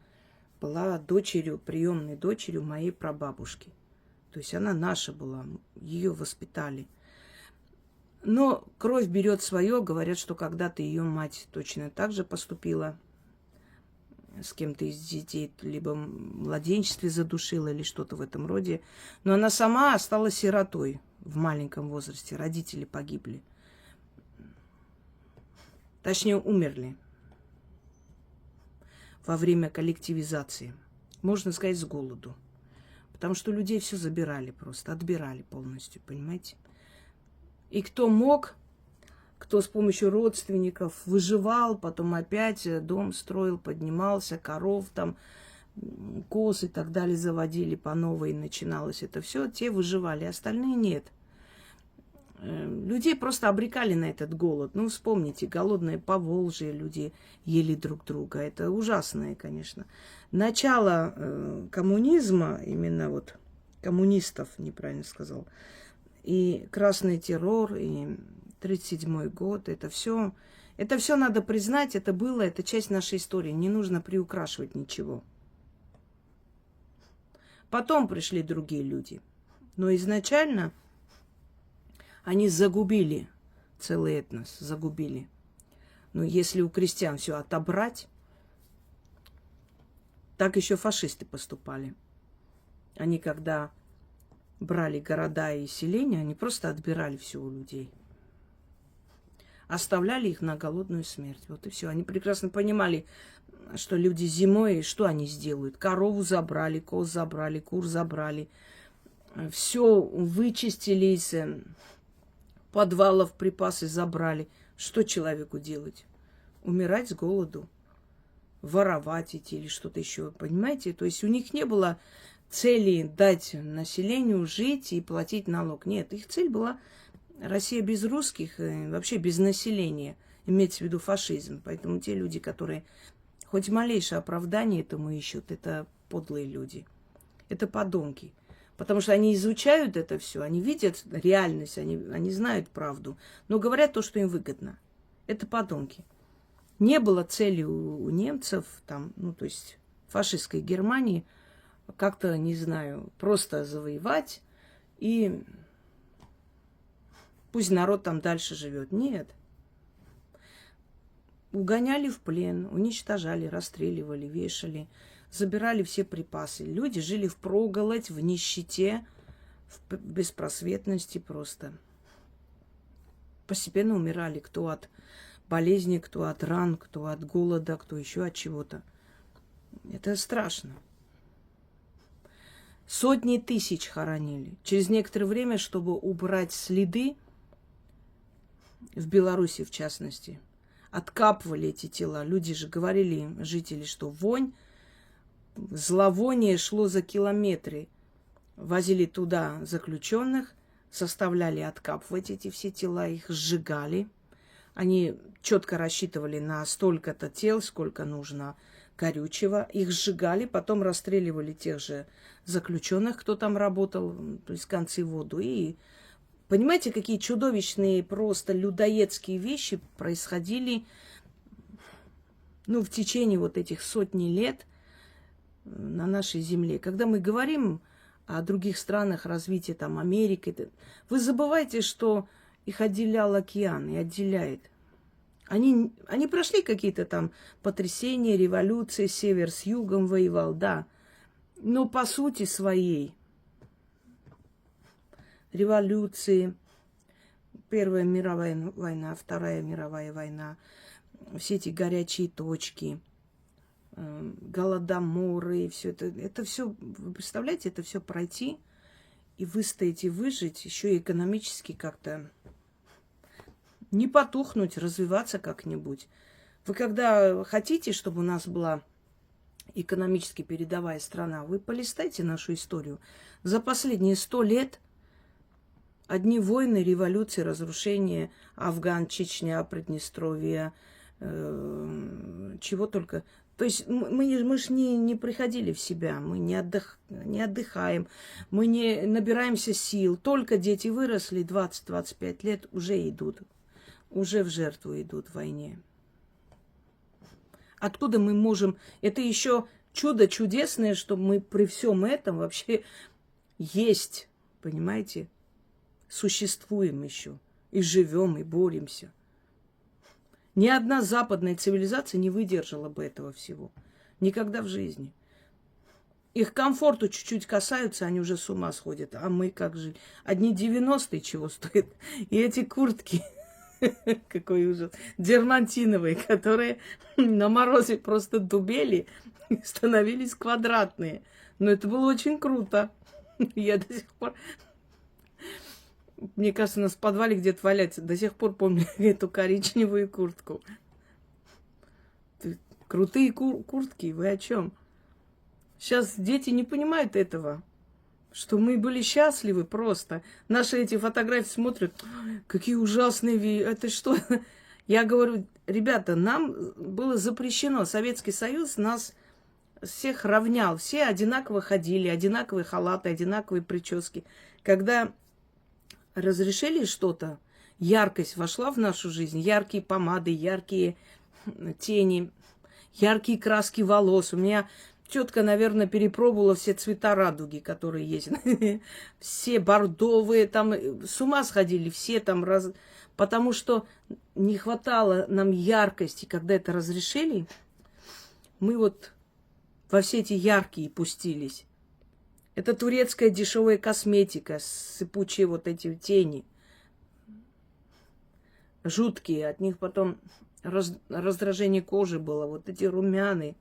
была приемной дочерью моей прабабушки. То есть она наша была, ее воспитали. Но кровь берет свое. Говорят, что когда-то ее мать точно так же поступила с кем-то из детей, либо в младенчестве задушила, или что-то в этом роде. Но она сама осталась сиротой в маленьком возрасте. Родители погибли. Точнее, умерли во время коллективизации. Можно сказать, с голоду. Потому что людей все забирали просто, отбирали полностью, понимаете? И кто мог, кто с помощью родственников выживал, потом опять дом строил, поднимался, коров там, коз и так далее заводили по новой, начиналось это все, те выживали, остальные нет. Людей просто обрекали на этот голод. Вспомните, голодные Поволжье, люди ели друг друга. Это ужасное, конечно. Начало коммунизма, именно вот коммунистов, неправильно сказал, и красный террор, и 1937 год, это все надо признать, это было, это часть нашей истории. Не нужно приукрашивать ничего. Потом пришли другие люди. Но изначально они загубили целый этнос, загубили. Но если у крестьян все отобрать, так еще фашисты поступали. Они, когда брали города и селения, они просто отбирали все у людей. Оставляли их на голодную смерть. Вот и все. Они прекрасно понимали, что люди зимой, что они сделают? Корову забрали, коз забрали, кур забрали. Все вычистили из подвалов, припасы забрали. Что человеку делать? Умирать с голоду, воровать идти или что-то еще, понимаете? То есть у них не было цели дать населению жить и платить налог. Нет, их цель была Россия без русских, вообще без населения, имеется в виду фашизм. Поэтому те люди, которые хоть малейшее оправдание этому ищут, это подлые люди, это подонки. Потому что они изучают это все, они видят реальность, они знают правду, но говорят то, что им выгодно. Это подонки. Не было цели у немцев, то есть фашистской Германии, как-то, не знаю, просто завоевать и пусть народ там дальше живет. Нет. Угоняли в плен, уничтожали, расстреливали, вешали, забирали все припасы. Люди жили впроголодь, в нищете, в беспросветности просто. Постепенно умирали, кто от болезни, кто от ран, кто от голода, кто еще от чего-то. Это страшно. Сотни тысяч хоронили. Через некоторое время, чтобы убрать следы, в Беларуси в частности, откапывали эти тела. Люди же говорили, жители, что вонь, зловоние шло за километры. Возили туда заключенных, составляли откапывать эти все тела, их сжигали. Они четко рассчитывали на столько-то тел, сколько нужно горючего, их сжигали, потом расстреливали тех же заключенных, кто там работал, то есть концы в воду. И понимаете, какие чудовищные, просто людоедские вещи происходили, ну, в течение вот этих сотни лет на нашей земле. Когда мы говорим о других странах развития, там, Америки, вы забывайте, что их отделял океан и отделяет. Они прошли какие-то там потрясения, революции, север с югом воевал, да. Но по сути своей революции, Первая мировая война, Вторая мировая война, все эти горячие точки, голодоморы, все это все, вы представляете, это все пройти и выстоять, и выжить, еще и экономически как-то не потухнуть, развиваться как-нибудь. Вы когда хотите, чтобы у нас была экономически передовая страна, вы полистайте нашу историю. За последние 100 лет одни войны, революции, разрушения, Афган, Чечня, Приднестровье, чего только. То есть мы ж не приходили в себя, мы не отдыхаем, мы не набираемся сил. Только дети выросли, 20-25 лет, уже идут, уже в жертву идут в войне. Откуда мы можем... Это еще чудо чудесное, что мы при всем этом вообще есть, понимаете? Существуем еще, и живем, и боремся. Ни одна западная цивилизация не выдержала бы этого всего. Никогда в жизни. Их комфорту чуть-чуть касаются, они уже с ума сходят. А мы как жили? Одни 90-е чего стоят? И эти куртки, какой ужас, дермантиновые, которые на морозе просто дубели и становились квадратные. Но это было очень круто. Я до сих пор... Мне кажется, у нас в подвале где-то валяется. До сих пор помню эту коричневую куртку. Крутые куртки, вы о чем? Сейчас дети не понимают этого. Что мы были счастливы просто. Наши эти фотографии смотрят. Какие ужасные... Это что? Я говорю, ребята, нам было запрещено. Советский Союз нас всех равнял. Все одинаково ходили, одинаковые халаты, одинаковые прически. Когда... разрешили что-то, яркость вошла в нашу жизнь, яркие помады, яркие тени, яркие краски волос. У меня тетка, наверное, перепробовала все цвета радуги, которые есть. Все бордовые, там с ума сходили, все там, потому что не хватало нам яркости. Когда это разрешили, мы вот во все эти яркие пустились. Это турецкая дешевая косметика, сыпучие вот эти тени. Жуткие, от них потом раздражение кожи было. Вот эти румяны,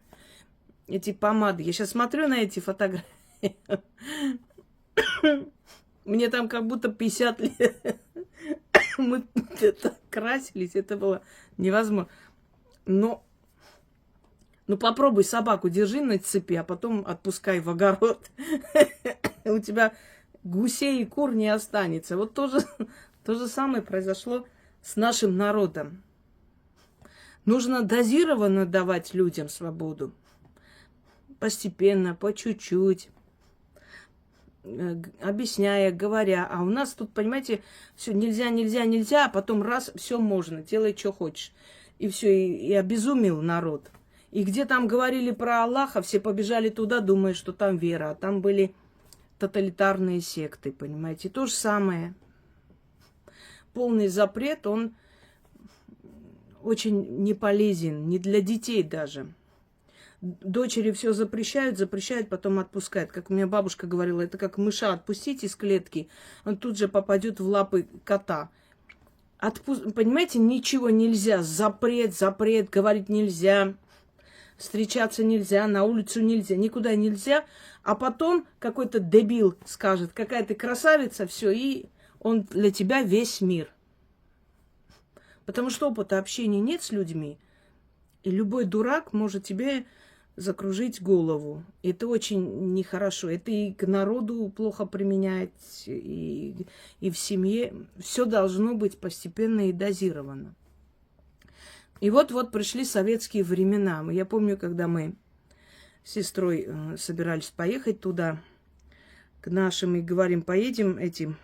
эти помады. Я сейчас смотрю на эти фотографии. Мне там как будто 50 лет. Мы это красились, это было невозможно. Но... Ну, попробуй собаку держи на цепи, а потом отпускай в огород. У тебя гусей и кур не останется. Вот то же самое произошло с нашим народом. Нужно дозированно давать людям свободу. Постепенно, по чуть-чуть. Объясняя, говоря. А у нас тут, понимаете, все нельзя, а потом раз, все можно, делай, что хочешь. И все, и обезумел народ. И где там говорили про Аллаха, все побежали туда, думая, что там вера. А там были тоталитарные секты, понимаете. То же самое. Полный запрет, он очень не полезен, не для детей даже. Дочери все запрещают, потом отпускают. Как у меня бабушка говорила, это как мыша отпустить из клетки, он тут же попадет в лапы кота. Понимаете, ничего нельзя. Запрет, говорить нельзя. Встречаться нельзя, на улицу нельзя, никуда нельзя. А потом какой-то дебил скажет, какая ты красавица, все, и он для тебя весь мир. Потому что опыта общения нет с людьми. И любой дурак может тебе закружить голову. Это очень нехорошо. Это и к народу плохо применять, и в семье. Все должно быть постепенно и дозировано. И вот пришли советские времена. Я помню, когда мы с сестрой собирались поехать туда, к нашим, и говорим, поедем этим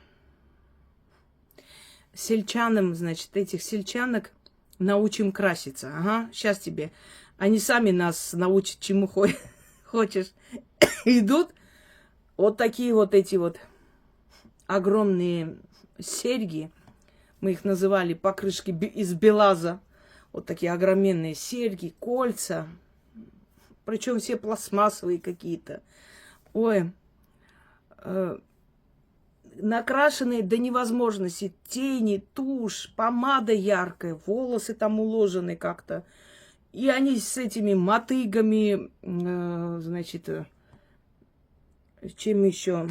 сельчанам, значит, этих сельчанок научим краситься. Ага, сейчас тебе. Они сами нас научат, чему хочешь. Идут вот такие вот эти вот огромные серьги. Мы их называли покрышки из белаза. Вот такие огроменные серьги, кольца. Причем все пластмассовые какие-то. Ой, накрашенные до невозможности. Тени, тушь, помада яркая, волосы там уложены как-то. И они с этими мотыгами, значит, чем еще,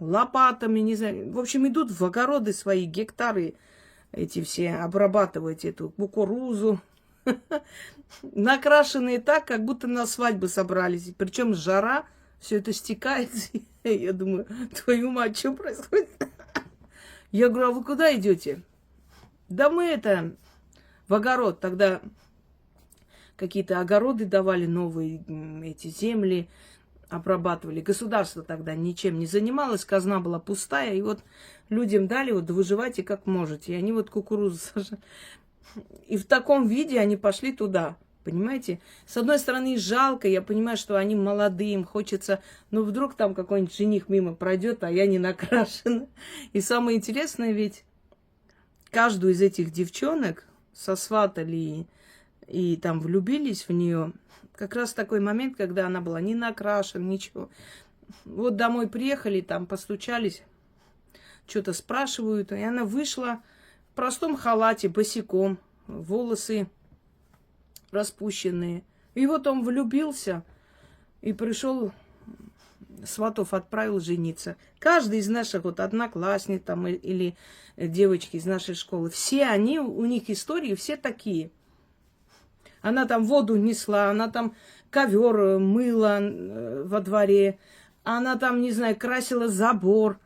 лопатами, не знаю. В общем, идут в огороды свои, гектары эти все, обрабатывать эту кукурузу. Накрашенные так, как будто на свадьбу собрались. Причем жара, все это стекает. Я думаю, твою мать, что происходит? Я говорю, а вы куда идете? Да мы это, в огород. Тогда какие-то огороды давали, новые эти земли обрабатывали. Государство тогда ничем не занималось, казна была пустая. И вот людям дали, вот выживайте как можете. И они вот кукурузу сажали. И в таком виде они пошли туда. Понимаете? С одной стороны, жалко, я понимаю, что они молодые, им хочется, но вдруг там какой-нибудь жених мимо пройдет, а я не накрашена. И самое интересное, ведь каждую из этих девчонок сосватали и там влюбились в нее. Как раз такой момент, когда она была не накрашена, ничего. Вот домой приехали, там постучались, что-то спрашивают, и она вышла в простом халате, босиком, волосы распущенные. И вот он влюбился и пришел, сватов отправил жениться. Каждый из наших вот одноклассниц там или девочки из нашей школы, все они, у них истории все такие. Она там воду несла, она там ковер мыла во дворе, она там, не знаю, красила забор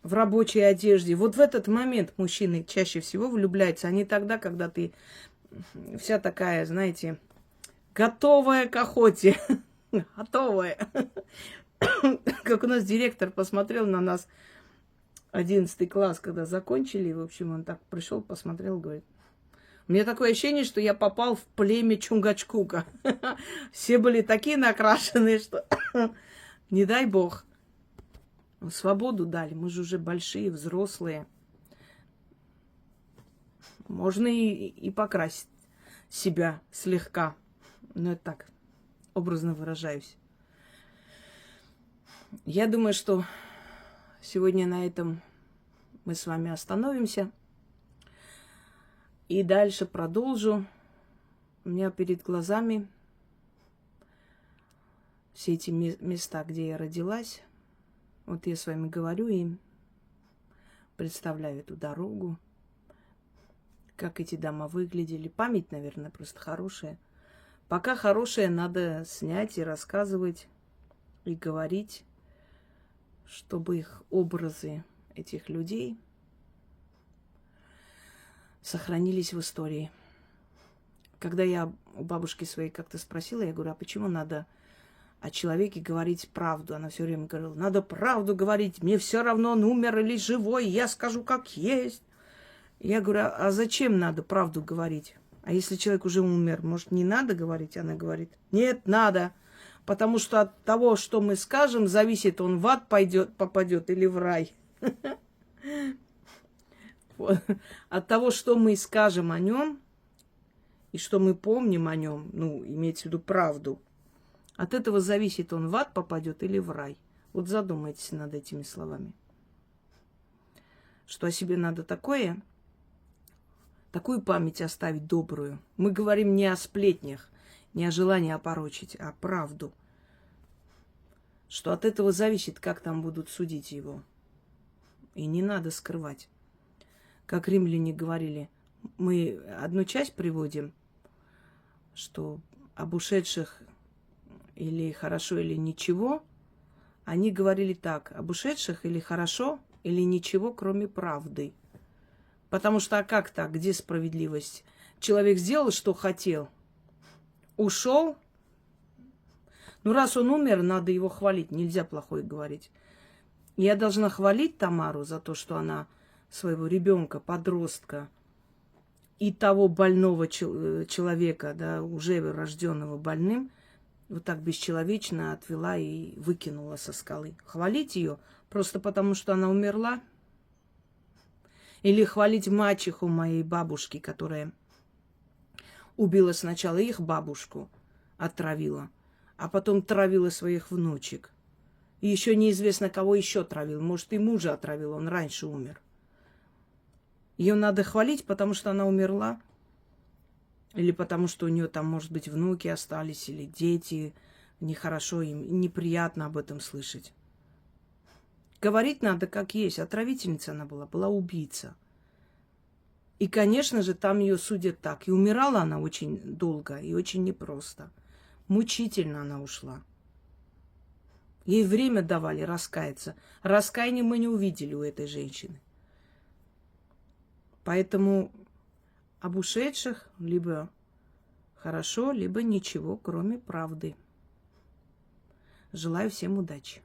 в рабочей одежде. Вот в этот момент мужчины чаще всего влюбляются, а не тогда, когда ты вся такая, знаете, готовая к охоте. Готовая. Как у нас директор посмотрел на нас 11 класс, когда закончили. В общем, он так пришел, посмотрел, говорит, у меня такое ощущение, что я попал в племя Чунгачгука. Все были такие накрашенные, что не дай бог. Свободу дали, мы же уже большие, взрослые. Можно и покрасить себя слегка. Но это так, образно выражаюсь. Я думаю, что сегодня на этом мы с вами остановимся. И дальше продолжу. У меня перед глазами все эти места, где я родилась. Вот я с вами говорю и представляю эту дорогу. Как эти дома выглядели. Память, наверное, просто хорошая. Пока хорошая, надо снять и рассказывать, и говорить, чтобы их образы этих людей сохранились в истории. Когда я у бабушки своей как-то спросила, я говорю, а почему надо о человеке говорить правду? Она все время говорила, надо правду говорить, мне все равно, он умер или живой, я скажу, как есть. Я говорю, а зачем надо правду говорить? А если человек уже умер, может, не надо говорить? Она говорит, нет, надо. Потому что от того, что мы скажем, зависит, он в ад попадет или в рай. От того, что мы скажем о нем, и что мы помним о нем, ну, имеется в виду правду, от этого зависит, он в ад попадет или в рай. Вот задумайтесь над этими словами. Что о себе надо такое... Такую память оставить добрую. Мы говорим не о сплетнях, не о желании опорочить, а правду. Что от этого зависит, как там будут судить его. И не надо скрывать. Как римляне говорили, мы одну часть приводим, что об ушедших или хорошо, или ничего, они говорили так, об ушедших или хорошо, или ничего, кроме правды. Потому что, а как так? Где справедливость? Человек сделал, что хотел, ушел, Ну, раз он умер, надо его хвалить, нельзя плохое говорить. Я должна хвалить Тамару за то, что она своего ребенка, подростка и того больного человека, да, уже рожденного больным, вот так бесчеловечно отвела и выкинула со скалы. Хвалить ее просто потому, что она умерла? Или хвалить мачеху моей бабушки, которая убила сначала их бабушку, отравила, а потом травила своих внучек. И еще неизвестно, кого еще травил. Может, и мужа отравил, он раньше умер. Ее надо хвалить, потому что она умерла. Или потому что у нее там, может быть, внуки остались, или дети. Нехорошо им, неприятно об этом слышать. Говорить надо как есть. Отравительница она была убийца. И, конечно же, там ее судят так. И умирала она очень долго и очень непросто. Мучительно она ушла. Ей время давали раскаяться. Раскаяния мы не увидели у этой женщины. Поэтому об ушедших либо хорошо, либо ничего, кроме правды. Желаю всем удачи.